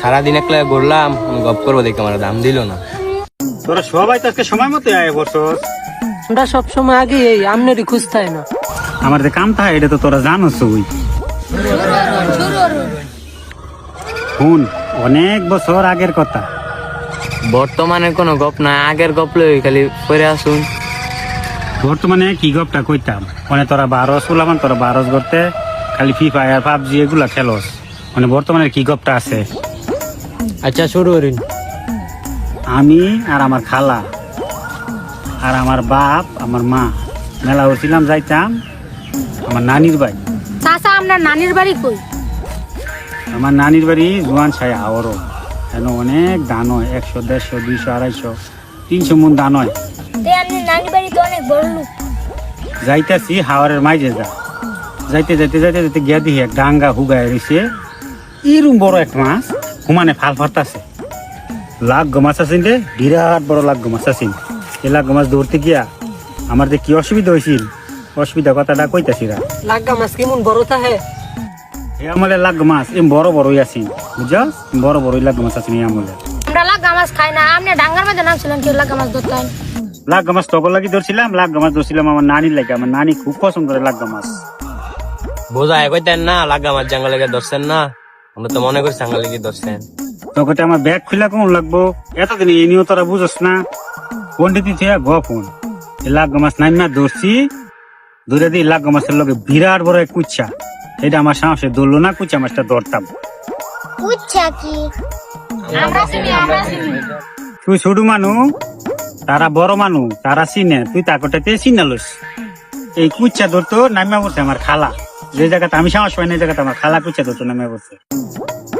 সারাদিন একলা ঘুরলাম, আমি গপ করবো দেখে আমার দাম দিল না। তোরা সবাই তো আজকে সময় মতো আয় বসস। আমরা সবসময় আগে এই আমনেরই খুঁজতাই না। আমার যে কামটা এটা তো তোরা জানোস। ওই শুন, অনেক বছর আগের কথা। বর্তমানে কোনো গপ না, আগের গপ লই খালি পরে আসুন। বর্তমানে কি গপটা কইতাম, মানে তোরা বারস বললাম, তোরা বারস করতে খালি ফ্রি ফায়ার পাবজি এগুলা খেলস। মানে বর্তমানে কি গপটা আছে, আচ্ছা শুরু করিন। আমি আর আমার খালা আর আমার বাপ আমার মা মেলা উঠছিলাম, যাইতাম আমার নানির বাড়ি। চাচা আপনার নানির বাড়ি কই? আমার নানির বাড়ি জোয়ান ছায়া আওয়ারও। কেন অনেক ধান হয়, 100, 150, 200, 250, 300 মন ধান হয়। আপনার নানির বাড়ি তো অনেক বড় লোক। যাইতেছি হাওয়ারের মাঝে যাইতে যাইতে যাইতে যাইতে গিয়া দিই এক ডাঙ্গা হুগায় রয়েছে, এরম বড় এক মাছ হুমানে ফাল ফারতাছে। লাগ মাছ আছেন রে, বিরাট বড় লাগ মাছ আছেন। এই লাগ মাছ ধরতে গিয়া আমার যে কি অসুবিধা হয়েছিল, অসুবিধা কথাটা কইতাছি রা। লাগা মাছ কেমন বড় থাকে? এই আমলে লাগ মাছ এম বড় বড়ই আছেন, বুঝছস? বড় বড়ই লাগ মাছ আছেন এই আমলে। আমরা লাগা মাছ খাই না, আপনি ডাঙ্গার মধ্যে নামছিলেন কেউ লাগা মাছ ধরতেন? লাগ মাছ তখন লাগি ধরছিলাম, লাগ মাছ ধরছিলাম আমার নানির লাগে। আমার নানি খুব পছন্দ করে লাগ মাছ। বোঝায় কইতেন না লাগা আমার জাঙ্গা লেগে ধরছেন না, আমরা তো মনে করি জাঙ্গা লেগে ধরছেন। তখন আমার ব্যাগ খুলা কোন লাগবো, এতদিন এই নিয়েও তোরা বুঝস না। পন্ডিতি থেকে ফোন লাগ মাছ নাই না ধরছি, ধরে দিই লাগ মাছের লগে বিরাট বড় এক কুচ্ছা। এটা আমার সাহসে ধরলো না, কুচ্ছা মাছটা ধরতাম। বুঝছা কি? আমরা চিনি, আমরা চিনি। তুই ছোট মানু, তারা বড় মানু, তারা চিনে, তুই তাকটাতে চিনালস। এই কুচ্ছা ধরতো নামিয়া পড়ছে আমার খালা। যে জায়গাতে আমি সাহস পাই না, এই জায়গাতে আমার খালা কুচ্ছা ধরতো নামিয়া পড়ছে।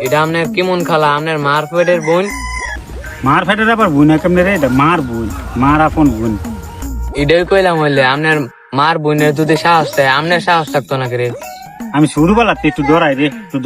এটা আপনার কেমন খালা? আপনার মার পেটের বোন? মার ফেটের আবার বোন কেমনে রে? এটা মার বোন, মার আপন বোন। এটাই কইলাম হইলে আপনার মার বোনের যদি সাহস দেয়, আপনার সাহস থাকতো না রে। আমি শুরুবেলাতে একটু ডরাই রে, একটু